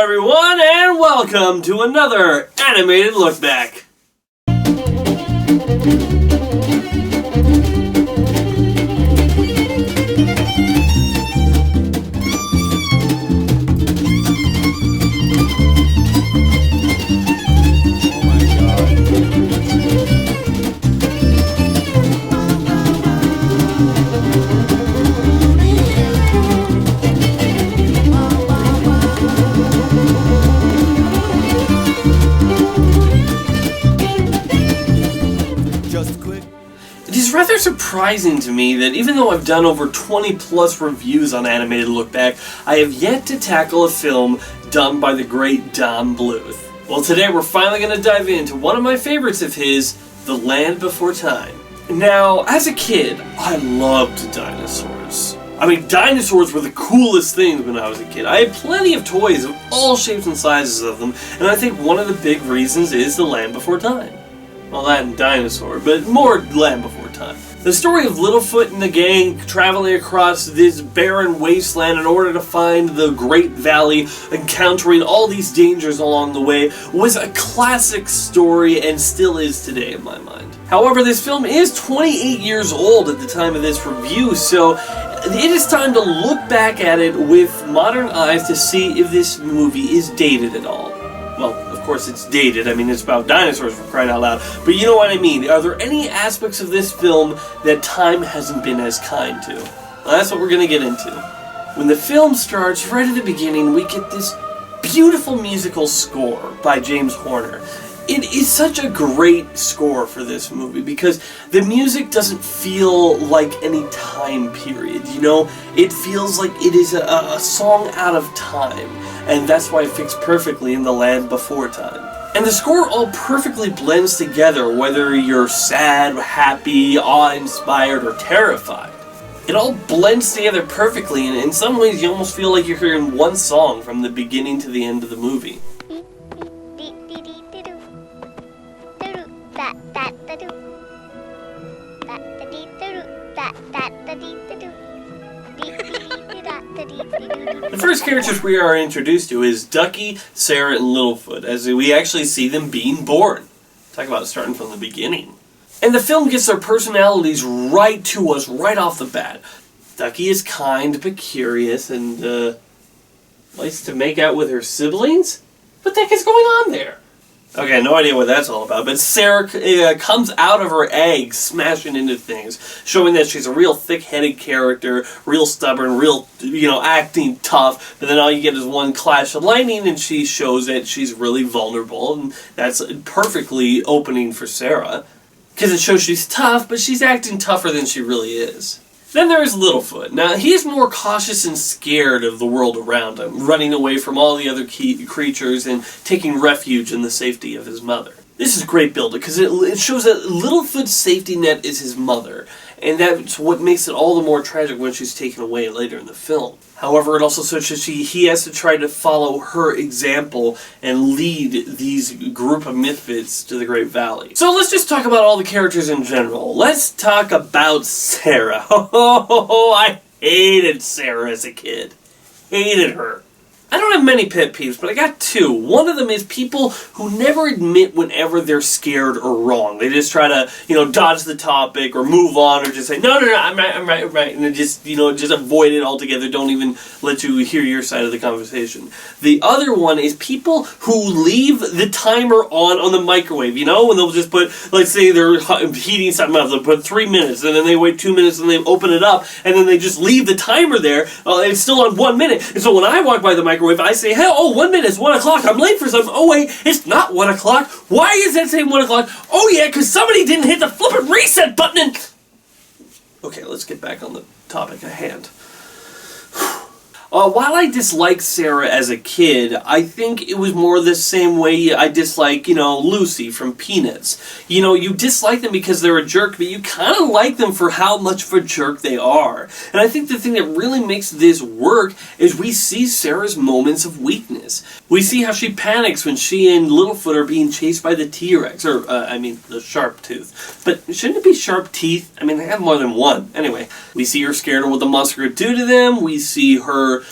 everyone, and welcome to another animated look back. It is rather surprising to me that even though I've done over 20 plus reviews on Animated Look Back, I have yet to tackle a film done by the great Don Bluth. Well, today we're finally going to dive into one of my favorites of his, The Land Before Time. Now, as a kid, I loved dinosaurs. I mean, dinosaurs were the coolest things when I was a kid. I had plenty of toys of all shapes and sizes of them, and I think one of the big reasons is The Land Before Time. Well, that and Dinosaur, but more Land Before Time. The story of Littlefoot and the gang traveling across this barren wasteland in order to find the Great Valley, encountering all these dangers along the way, was a classic story and still is today in my mind. However, this film is 28 years old at the time of this review, so it is time to look back at it with modern eyes to see if this movie is dated at all. Well, of course it's dated. I mean, it's about dinosaurs, for crying out loud. But you know what I mean. Are there any aspects of this film that time hasn't been as kind to? Well, that's what we're going to get into. When the film starts, right at the beginning, we get this beautiful musical score by James Horner. It is such a great score for this movie because the music doesn't feel like any time period, you know? It feels like it is a song out of time, and that's why it fits perfectly in The Land Before Time. And the score all perfectly blends together, whether you're sad, happy, awe-inspired, or terrified. It all blends together perfectly, and in some ways you almost feel like you're hearing one song from the beginning to the end of the movie. The first characters we are introduced to is Ducky, Cera, and Littlefoot, as we actually see them being born. Talk about starting from the beginning. And the film gets their personalities right to us right off the bat. Ducky is kind but curious and likes to make out with her siblings? What the heck is going on there? Okay, no idea what that's all about, but Cera comes out of her egg smashing into things, showing that she's a real thick-headed character, real stubborn, real, acting tough, but then all you get is one clash of lightning and she shows that she's really vulnerable, and that's perfectly opening for Cera, because it shows she's tough, but she's acting tougher than she really is. Then there is Littlefoot. Now, he is more cautious and scared of the world around him, running away from all the other creatures and taking refuge in the safety of his mother. This is great build because it shows that Littlefoot's safety net is his mother, and that's what makes it all the more tragic when she's taken away later in the film. However, it also shows that he has to try to follow her example and lead these group of misfits to the Great Valley. So let's just talk about all the characters in general. Let's talk about Cera. I hated Cera as a kid. Hated her. I don't have many pet peeves, but I got two. One of them is people who never admit whenever they're scared or wrong. They just try to, dodge the topic or move on or just say, no, I'm right, and then just avoid it altogether. Don't even let you hear your side of the conversation. The other one is people who leave the timer on the microwave, when they'll just put, let's say they're heating something up, they'll put 3 minutes, and then they wait 2 minutes, and they open it up, and then they just leave the timer there. It's still on 1 minute. And so when I walk by the microwave, I say, hey, 1 minute, it's 1 o'clock, I'm late for something. Oh wait, it's not 1 o'clock. Why is that saying 1 o'clock? Oh yeah, because somebody didn't hit the flippin' reset button and... Okay, let's get back on the topic at hand. While I disliked Cera as a kid, I think it was more the same way I dislike, Lucy from Peanuts. You dislike them because they're a jerk, but you kind of like them for how much of a jerk they are. And I think the thing that really makes this work is we see Cera's moments of weakness. this. We see how she panics when she and Littlefoot are being chased by the T-Rex, or, the sharp tooth. But shouldn't it be sharp teeth? I mean, they have more than one. Anyway, we see her scared of what the monster could do to them. We see her,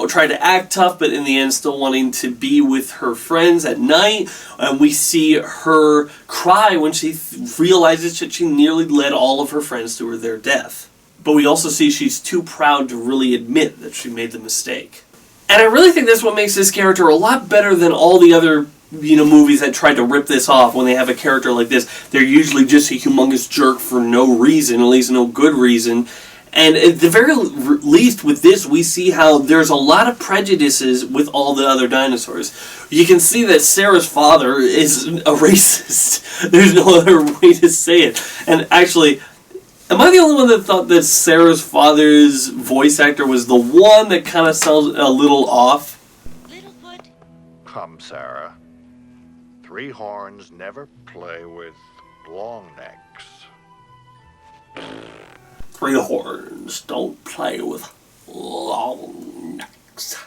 try to act tough, but in the end still wanting to be with her friends at night. And we see her cry when she realizes that she nearly led all of her friends to their death. But we also see she's too proud to really admit that she made the mistake. And I really think that's what makes this character a lot better than all the other, movies that tried to rip this off. When they have a character like this, they're usually just a humongous jerk for no reason, at least no good reason. And at the very least with this, we see how there's a lot of prejudices with all the other dinosaurs. You can see that Cera's father is a racist. There's no other way to say it. And actually, am I the only one that thought that Cera's father's voice actor was the one that kind of sounds a little off? Littlefoot. Come, Cera. Three horns never play with long necks. Three horns don't play with long necks.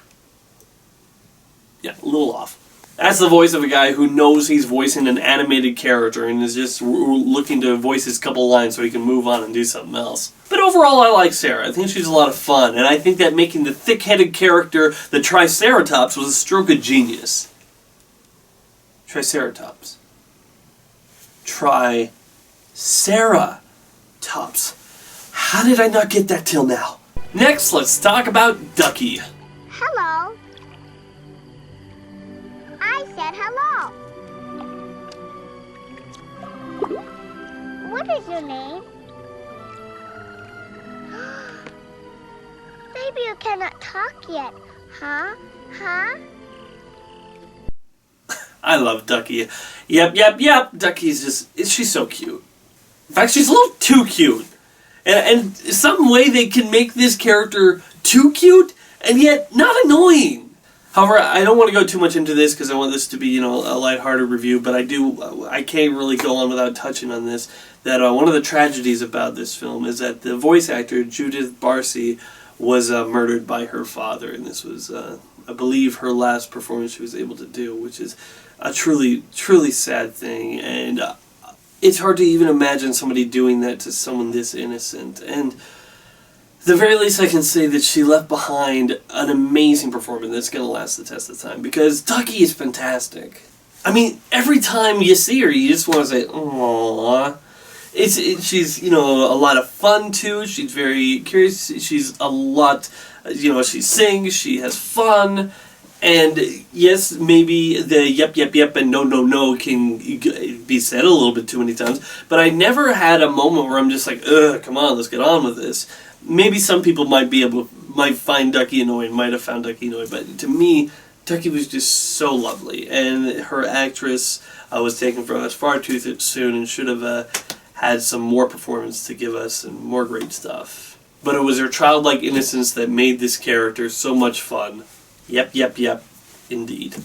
Yeah, a little off. That's the voice of a guy who knows he's voicing an animated character and is just looking to voice his couple lines so he can move on and do something else. But overall, I like Cera. I think she's a lot of fun, and I think that making the thick-headed character the Triceratops was a stroke of genius. Triceratops. Triceratops. How did I not get that till now? Next, let's talk about Ducky. Hello. I said hello. What is your name? Maybe you cannot talk yet, huh? Huh? I love Ducky. Yep. Ducky's she's so cute. In fact, she's a little too cute. And some way they can make this character too cute and yet not annoying. However, I don't want to go too much into this because I want this to be, a lighthearted review, but I can't really go on without touching on this, that one of the tragedies about this film is that the voice actor, Judith Barcy, was murdered by her father, and this was, I believe, her last performance she was able to do, which is a truly, truly sad thing, and it's hard to even imagine somebody doing that to someone this innocent, and at the very least I can say that she left behind an amazing performance that's going to last the test of time, because Ducky is fantastic. I mean, every time you see her, you just want to say, aww. She's, a lot of fun too, she's very curious, she's a lot, she sings, she has fun, and yes, maybe the yep and no can be said a little bit too many times, but I never had a moment where I'm just like, ugh, come on, let's get on with this. Maybe some people might find Ducky annoying, might have found Ducky annoying, but to me, Ducky was just so lovely, and her actress was taken from us far too soon and should have had some more performance to give us and more great stuff. But it was her childlike innocence that made this character so much fun. Yep, indeed.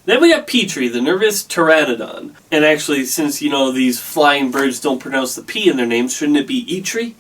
Then we got Petrie, the nervous pteranodon. And actually, since, these flying birds don't pronounce the P in their names, shouldn't it be Etrie?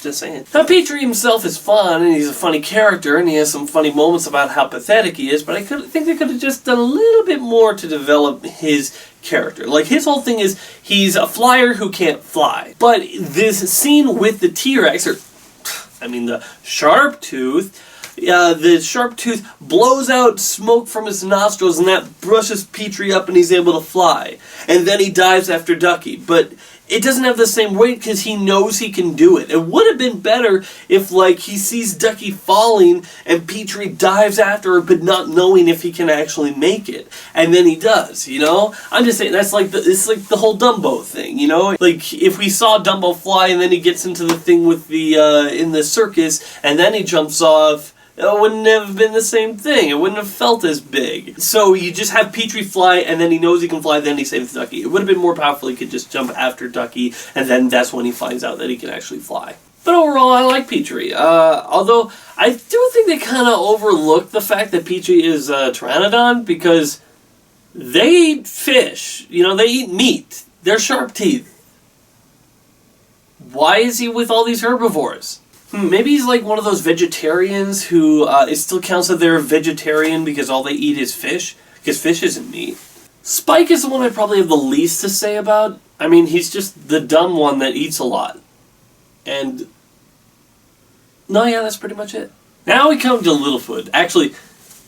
Just saying. Now, Petrie himself is fun, and he's a funny character, and he has some funny moments about how pathetic he is, but I think they could have just done a little bit more to develop his character. Like, his whole thing is, he's a flyer who can't fly. But this scene with the T-Rex, the sharp tooth, the sharp tooth blows out smoke from his nostrils, and that brushes Petrie up, and he's able to fly. And then he dives after Ducky, but it doesn't have the same weight because he knows he can do it. It would have been better if, he sees Ducky falling and Petrie dives after her but not knowing if he can actually make it. And then he does, I'm just saying, it's like the whole Dumbo thing, Like, if we saw Dumbo fly and then he gets into the thing with in the circus and then he jumps off, it wouldn't have been the same thing. It wouldn't have felt as big. So you just have Petrie fly, and then he knows he can fly, then he saves Ducky. It would have been more powerful if he could just jump after Ducky, and then that's when he finds out that he can actually fly. But overall, I like Petrie. Although, I do think they kind of overlooked the fact that Petrie is a pteranodon, because they eat fish. They eat meat. They're sharp teeth. Why is he with all these herbivores? Maybe he's like one of those vegetarians who it still counts that they're a vegetarian because all they eat is fish, because fish isn't meat. Spike is the one I probably have the least to say about. I mean, he's just the dumb one that eats a lot. And no, yeah, that's pretty much it. Now we come to Littlefoot. Actually,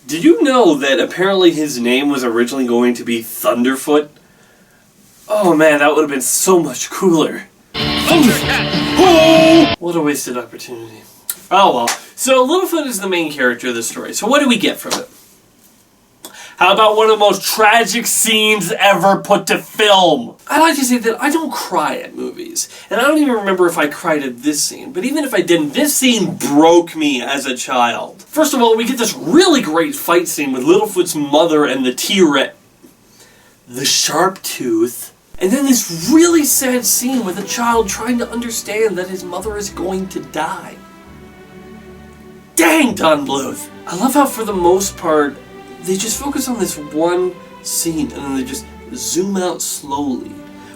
did you know that apparently his name was originally going to be Thunderfoot? Oh man, that would have been so much cooler. What a wasted opportunity. Oh well. So Littlefoot is the main character of the story. So what do we get from it? How about one of the most tragic scenes ever put to film? I like to say that I don't cry at movies. And I don't even remember if I cried at this scene. But even if I didn't, this scene broke me as a child. First of all, we get this really great fight scene with Littlefoot's mother and the T-Rex. The Sharp Tooth. And then this really sad scene with a child trying to understand that his mother is going to die. Dang, Don Bluth! I love how for the most part, they just focus on this one scene and then they just zoom out slowly.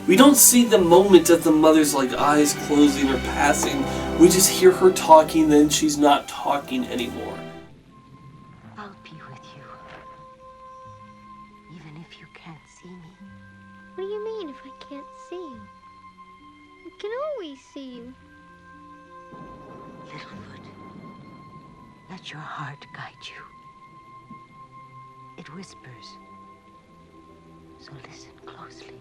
We don't see the moment of the mother's like eyes closing or passing. We just hear her talking, then she's not talking anymore. I'll be with you, even if you can't see me. What do you mean if I can't see you? I can always see you. Littlefoot, let your heart guide you. It whispers, so listen closely.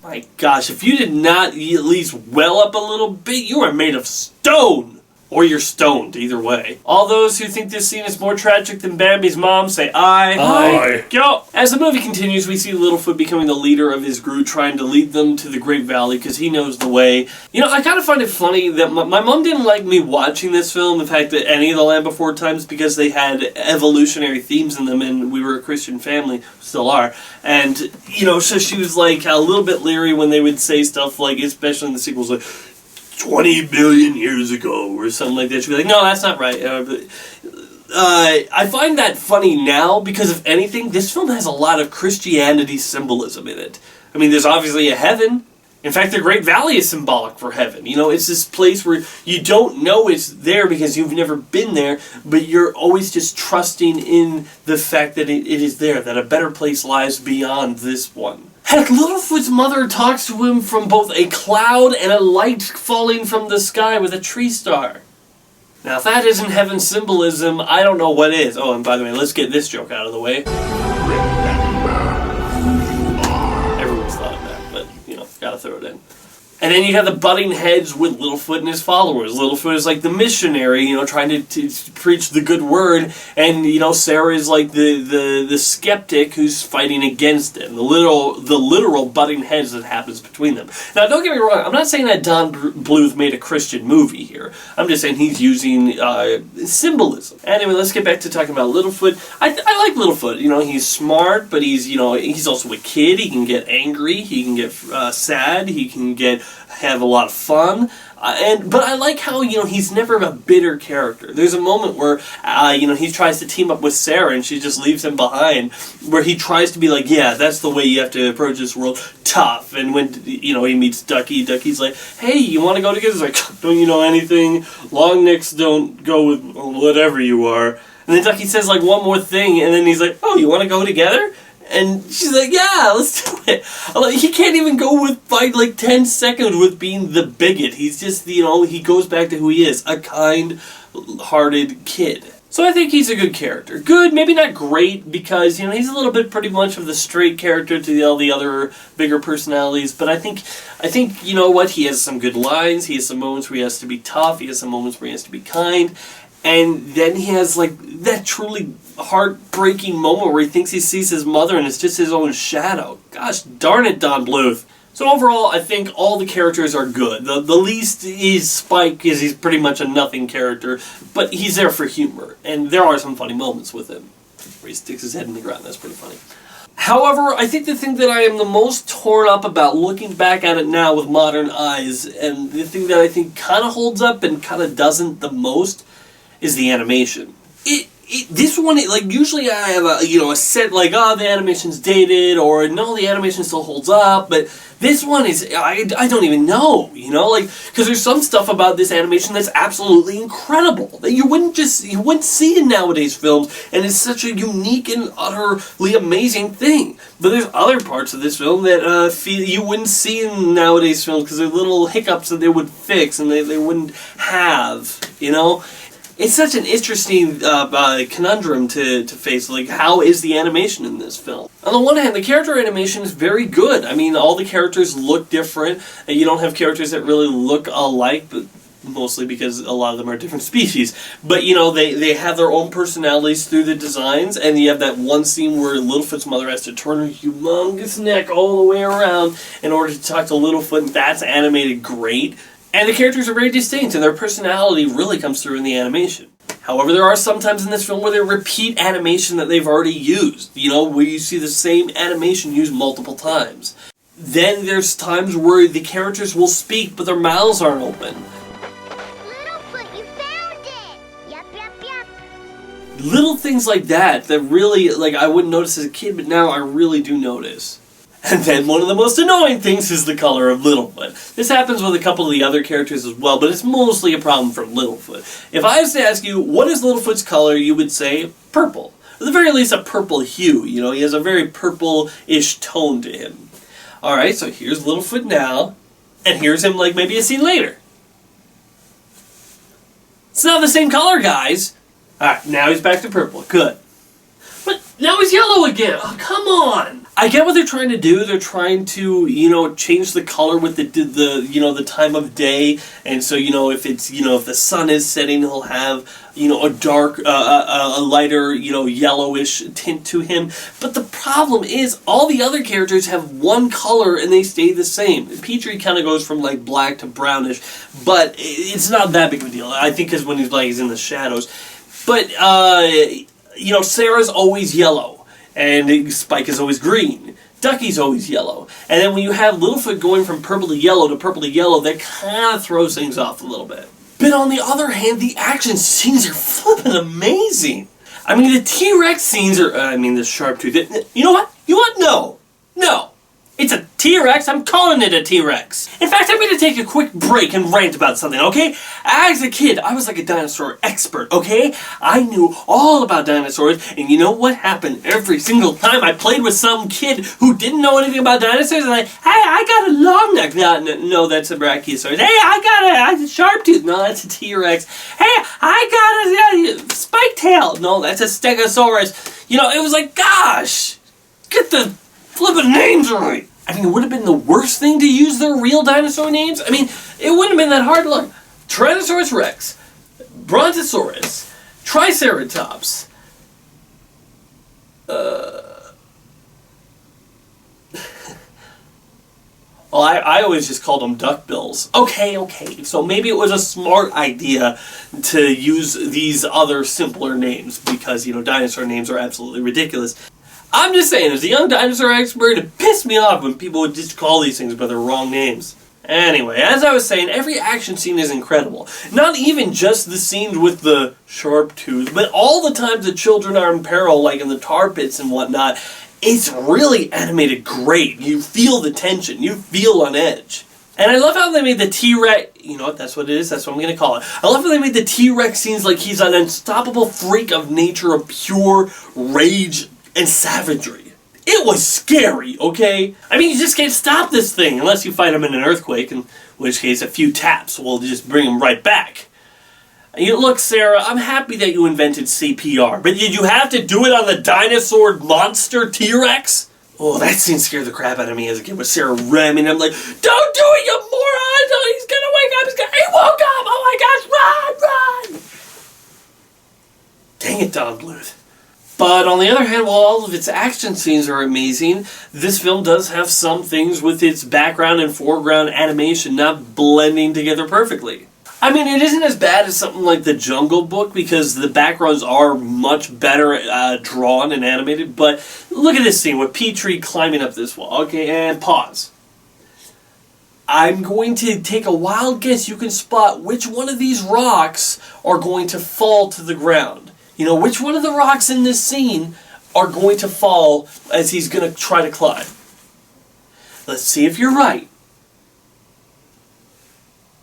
My gosh, if you did not at least well up a little bit, you are made of stone! Or you're stoned, either way. All those who think this scene is more tragic than Bambi's mom say aye. Aye. Go! As the movie continues, we see Littlefoot becoming the leader of his group, trying to lead them to the Great Valley because he knows the way. You know, I kind of find it funny that my mom didn't like me watching this film, in fact, any of the Land Before Times, because they had evolutionary themes in them, and we were a Christian family, still are. And, you know, so she was like a little bit leery when they would say stuff like, especially in the sequels, like, 20 billion years ago, or something like that. She'd be like, no, that's not right. I find that funny now, because if anything, this film has a lot of Christianity symbolism in it. I mean, there's obviously a heaven. In fact, the Great Valley is symbolic for heaven. You know, it's this place where you don't know it's there because you've never been there, but you're always just trusting in the fact that it is there, that a better place lies beyond this one. Heck, Littlefoot's mother talks to him from both a cloud and a light falling from the sky with a tree star. Now, if that isn't heaven symbolism, I don't know what is. Oh, and by the way, let's get this joke out of the way. Everyone's thought of that, but, you know, gotta throw it in. And then you have the butting heads with Littlefoot and his followers. Littlefoot is like the missionary, you know, trying to preach the good word. And, you know, Cera is like the skeptic who's fighting against him. The literal butting heads that happens between them. Now, don't get me wrong. I'm not saying that Don Bluth made a Christian movie here. I'm just saying he's using symbolism. Anyway, let's get back to talking about Littlefoot. I like Littlefoot. You know, he's smart, but he's, you know, he's also a kid. He can get angry. He can get sad. He can have a lot of fun, but I like how, you know, he's never a bitter character. There's a moment where, you know, he tries to team up with Cera and she just leaves him behind, where he tries to be like, yeah, that's the way you have to approach this world, tough. And when, you know, he meets Ducky, Ducky's like, hey, you want to go together? He's like, don't you know anything? Long necks don't go with whatever you are. And then Ducky says, like, one more thing, and then he's like, oh, you want to go together? And she's like, yeah, let's do it. Like, he can't even go with, like 10 seconds with being the bigot. He's just, you know, he goes back to who he is, a kind-hearted kid. So I think he's a good character. Good, maybe not great, because, you know, he's a little bit pretty much of the straight character to all the other bigger personalities. But I think, you know what, he has some good lines. He has some moments where he has to be tough. He has some moments where he has to be kind. And then he has, like, that truly heartbreaking moment where he thinks he sees his mother and it's just his own shadow. Gosh darn it, Don Bluth. So overall, I think all the characters are good. The least is Spike, because he's pretty much a nothing character, but he's there for humor. And there are some funny moments with him, where he sticks his head in the ground. That's pretty funny. However, I think the thing that I am the most torn up about looking back at it now with modern eyes, and the thing that I think kind of holds up and kind of doesn't the most, is the animation. this one, like, usually I have a set, like, oh, the animation's dated, or no, the animation still holds up, but this one is, I don't even know, like, because there's some stuff about this animation that's absolutely incredible, that you wouldn't see in nowadays films, and it's such a unique and utterly amazing thing. But there's other parts of this film that you wouldn't see in nowadays films, because they're little hiccups that they would fix, and they wouldn't have, It's such an interesting conundrum to face. Like, how is the animation in this film? On the one hand, the character animation is very good. I mean, all the characters look different. And you don't have characters that really look alike, but mostly because a lot of them are different species. But, they have their own personalities through the designs, and you have that one scene where Littlefoot's mother has to turn her humongous neck all the way around in order to talk to Littlefoot, and that's animated great. And the characters are very distinct, and their personality really comes through in the animation. However, there are some times in this film where they repeat animation that they've already used, where you see the same animation used multiple times. Then there's times where the characters will speak, but their mouths aren't open. Littlefoot, you found it! Yup, yup, yup. Little things like that really, I wouldn't notice as a kid, but now I really do notice. And then one of the most annoying things is the color of Littlefoot. This happens with a couple of the other characters as well, but it's mostly a problem for Littlefoot. If I was to ask you, what is Littlefoot's color, you would say purple. At the very least, a purple hue. He has a very purple-ish tone to him. Alright, so here's Littlefoot now, and here's him, maybe a scene later. It's not the same color, guys! Alright, now he's back to purple. Good. But now he's yellow again! Oh, come on! I get what they're trying to do. They're trying to, change the color with the time of day. And so, if it's, if the sun is setting, he'll have, a dark, a lighter, yellowish tint to him. But the problem is, all the other characters have one color and they stay the same. Petrie kind of goes from, black to brownish. But it's not that big of a deal. I think because when he's in the shadows. But, Cera's always yellow. And Spike is always green. Ducky's always yellow. And then when you have Littlefoot going from purple to yellow, that kind of throws things off a little bit. But on the other hand, the action scenes are flippin' amazing. I mean, the T-Rex scenes are... the sharp tooth... You know what? No. It's a T-Rex. I'm calling it a T-Rex. In fact, I'm going to take a quick break and rant about something, okay? As a kid, I was like a dinosaur expert, okay? I knew all about dinosaurs, and you know what happened every single time I played with some kid who didn't know anything about dinosaurs? And hey, I got a long neck. No, that's a brachiosaurus. Hey, I got a sharp tooth. No, that's a T-Rex. Hey, I got a spike tail. No, that's a stegosaurus. It was like, gosh, get the flippin' names right. It would have been the worst thing to use their real dinosaur names. It wouldn't have been that hard to look. Tyrannosaurus Rex, Brontosaurus, Triceratops, Well, I always just called them duckbills. Okay, so maybe it was a smart idea to use these other simpler names because, dinosaur names are absolutely ridiculous. I'm just saying, as a young dinosaur expert, it pissed me off when people would just call these things by their wrong names. Anyway, as I was saying, every action scene is incredible. Not even just the scenes with the sharp tooth, but all the times the children are in peril, like in the tar pits and whatnot. It's really animated great. You feel the tension. You feel on edge. And I love how they made the T-Rex... You know what? That's what it is. That's what I'm going to call it. I love how they made the T-Rex scenes like he's an unstoppable freak of nature of pure rage and savagery. It was scary, okay? You just can't stop this thing unless you fight him in an earthquake, in which case a few taps will just bring him right back. Look, Cera, I'm happy that you invented CPR, but did you have to do it on the dinosaur monster T-Rex? Oh, that scene scared the crap out of me as a kid with Cera ramming him like, don't do it, you moron! Oh, he's gonna wake up, he woke up! Oh my gosh, run! Dang it, Don Bluth. But on the other hand, while all of its action scenes are amazing, this film does have some things with its background and foreground animation not blending together perfectly. It isn't as bad as something like The Jungle Book because the backgrounds are much better drawn and animated, but look at this scene with Petrie climbing up this wall. Okay, and pause. I'm going to take a wild guess you can spot which one of these rocks are going to fall to the ground. You know, which one of the rocks in this scene are going to fall as he's going to try to climb? Let's see if you're right.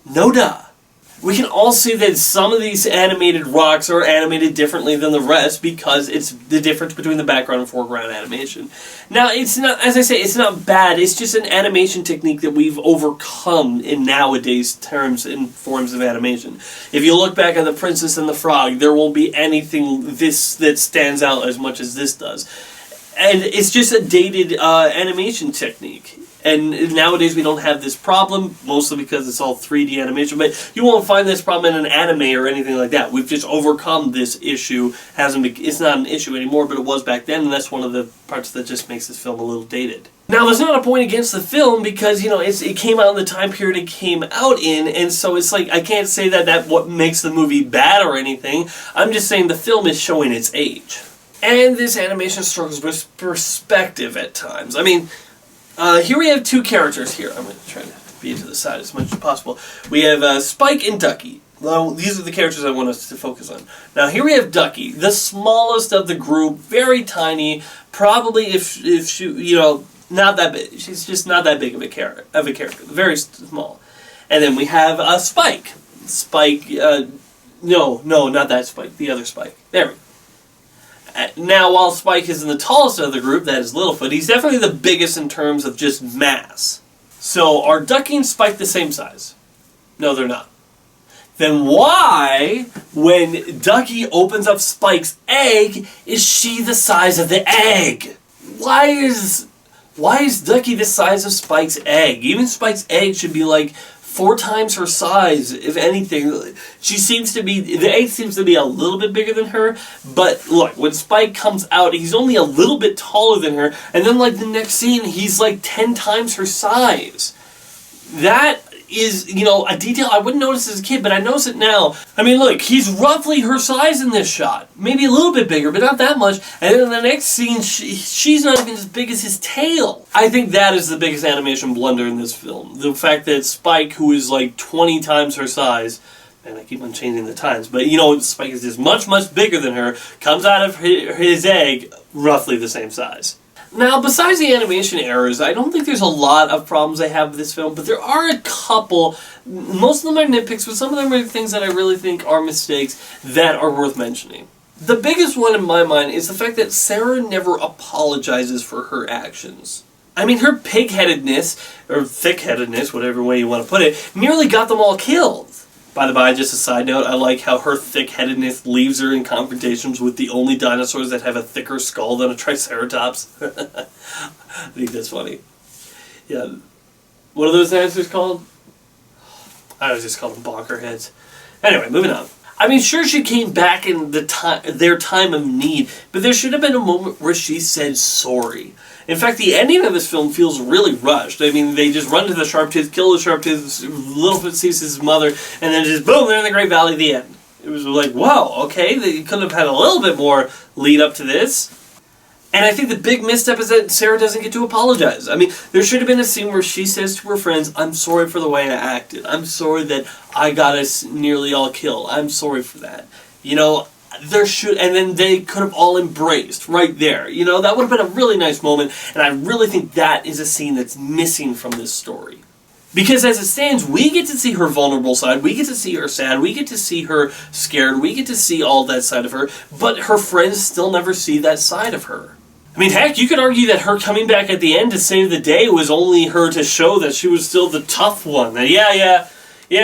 No duh. We can all see that some of these animated rocks are animated differently than the rest because it's the difference between the background and foreground animation. Now, it's not, as I say, it's not bad. It's just an animation technique that we've overcome in nowadays terms and forms of animation. If you look back at The Princess and the Frog, there won't be anything this that stands out as much as this does. And it's just a dated animation technique. And nowadays we don't have this problem, mostly because it's all 3D animation, but you won't find this problem in an anime or anything like that. We've just overcome this issue. It's not an issue anymore, but it was back then, and that's one of the parts that just makes this film a little dated. Now, there's not a point against the film because, you know, it came out in the time period it came out in, and so it's like, I can't say that what makes the movie bad or anything. I'm just saying the film is showing its age. And this animation struggles with perspective at times. I mean, here we have two characters here. I'm going to try to be to the side as much as possible. We have Spike and Ducky. Well, these are the characters I want us to focus on. Now, here we have Ducky, the smallest of the group, very tiny. Probably, if she, you know, not that big. She's just not that big of a character. Very small. And then we have Spike. Spike. No, not that Spike. The other Spike. There we go. Now, while Spike is in the tallest of the group, that is Littlefoot, he's definitely the biggest in terms of just mass. So, are Ducky and Spike the same size? No, they're not. Then why, when Ducky opens up Spike's egg, is she the size of the egg? Why is Ducky the size of Spike's egg? Even Spike's egg should be like 4 times her size, if anything. The egg seems to be a little bit bigger than her, but look, when Spike comes out, he's only a little bit taller than her, and then like the next scene, he's like 10 times her size. That is, you know, a detail I wouldn't notice as a kid, but I notice it now. I mean, look, he's roughly her size in this shot. Maybe a little bit bigger, but not that much. And then in the next scene, she's not even as big as his tail. I think that is the biggest animation blunder in this film. The fact that Spike, who is like 20 times her size, and I keep on changing the times, but you know, Spike is just much, much bigger than her, comes out of his egg roughly the same size. Now, besides the animation errors, I don't think there's a lot of problems I have with this film, but there are a couple. Most of them are nitpicks, but some of them are things that I really think are mistakes that are worth mentioning. The biggest one in my mind is the fact that Cera never apologizes for her actions. I mean, her pig-headedness, or thick-headedness, whatever way you want to put it, nearly got them all killed. By the by, just a side note, I like how her thick-headedness leaves her in confrontations with the only dinosaurs that have a thicker skull than a Triceratops. I think that's funny. Yeah. What are those dinosaurs called? I was just called them bonkerheads. Anyway, moving on. I mean, sure, she came back in their time of need, but there should have been a moment where she said sorry. In fact, the ending of this film feels really rushed. I mean, they just run to the Sharptooth, kill the Sharptooth, Littlefoot sees his mother, and then just boom, they're in the Great Valley at the end. It was like, wow, okay, they could have had a little bit more lead up to this. And I think the big misstep is that Cera doesn't get to apologize. I mean, there should have been a scene where she says to her friends, I'm sorry for the way I acted. I'm sorry that I got us nearly all killed. I'm sorry for that. You know, and then they could have all embraced right there. You know, that would have been a really nice moment, and I really think that is a scene that's missing from this story. Because as it stands, we get to see her vulnerable side, we get to see her sad, we get to see her scared, we get to see all that side of her, but her friends still never see that side of her. I mean, heck, you could argue that her coming back at the end to save the day was only her to show that she was still the tough one. That, yeah,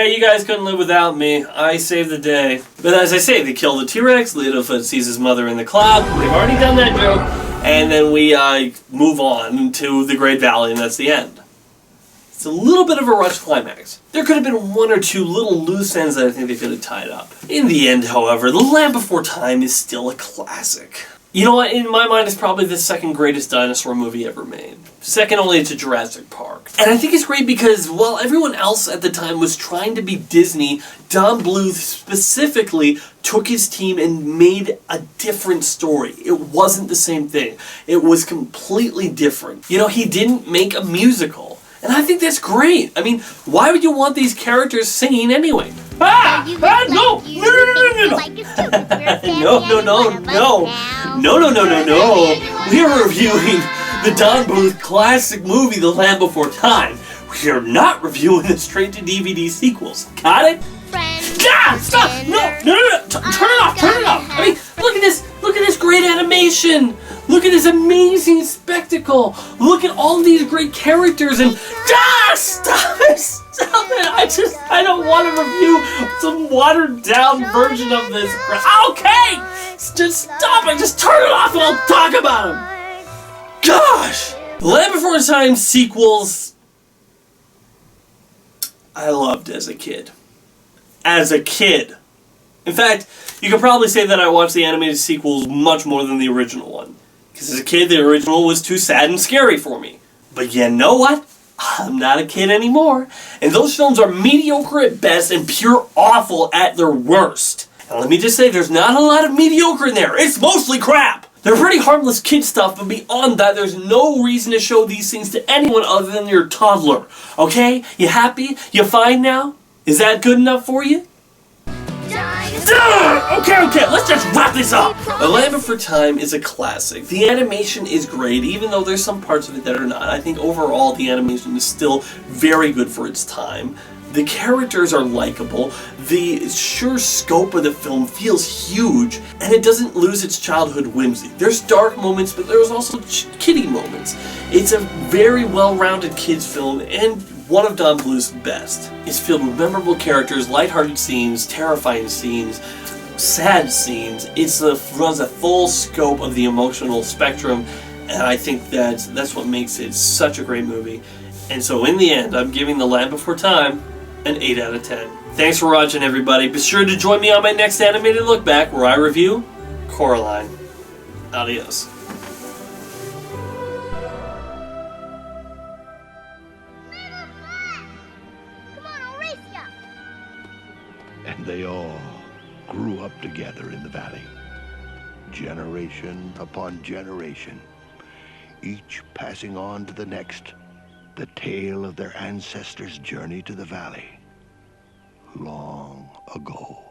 you guys couldn't live without me. I saved the day. But as I say, they kill the T-Rex, Littlefoot sees his mother in the cloud. We've already done that joke. And then we move on to the Great Valley, and that's the end. It's a little bit of a rushed climax. There could have been 1 or 2 little loose ends that I think they could have tied up. In the end, however, The Land Before Time is still a classic. You know what, in my mind, it's probably the second greatest dinosaur movie ever made. Second only to Jurassic Park. And I think it's great because while everyone else at the time was trying to be Disney, Don Bluth specifically took his team and made a different story. It wasn't the same thing. It was completely different. You know, he didn't make a musical. And I think that's great. I mean, why would you want these characters singing anyway? Ah! You Ah! look No! like you No! No! No! think No! you No! like us too. We're a family No! No! and No! one of us No! now. No! No! No! No! No! We are reviewing the Don Bluth classic movie, The Land Before Time. We are not reviewing the straight-to-DVD sequels. Got it? Friends God, stop! for No, dinner. no, no, no! Turn it off! Turn it off! I mean, look at this! Look at this great animation! Look at this amazing spectacle! Look at all these great characters and stop it! Stop it! I don't want to review some watered down version of this. Okay! Just stop it! Just turn it off and I'll talk about them! Gosh! Land Before Time sequels I loved as a kid. As a kid. In fact, you could probably say that I watched the animated sequels much more than the original one. Because as a kid, the original was too sad and scary for me. But you know what? I'm not a kid anymore. And those films are mediocre at best and pure awful at their worst. And let me just say, there's not a lot of mediocre in there. It's mostly crap. They're pretty harmless kid stuff, but beyond that, there's no reason to show these things to anyone other than your toddler. Okay? You happy? You fine now? Is that good enough for you? Okay, let's just wrap this up! The Land Before Time is a classic. The animation is great, even though there's some parts of it that are not. I think overall the animation is still very good for its time. The characters are likable, the sheer scope of the film feels huge, and it doesn't lose its childhood whimsy. There's dark moments, but there's also kiddie moments. It's a very well-rounded kids film, and one of Don Bluth's best. It's filled with memorable characters, lighthearted scenes, terrifying scenes, sad scenes. It runs a full scope of the emotional spectrum, and I think that's what makes it such a great movie. And so in the end, I'm giving The Land Before Time an 8 out of 10. Thanks for watching, everybody. Be sure to join me on my next animated look back where I review Coraline. Adios. And they all grew up together in the valley, generation upon generation, each passing on to the next the tale of their ancestors' journey to the valley long ago.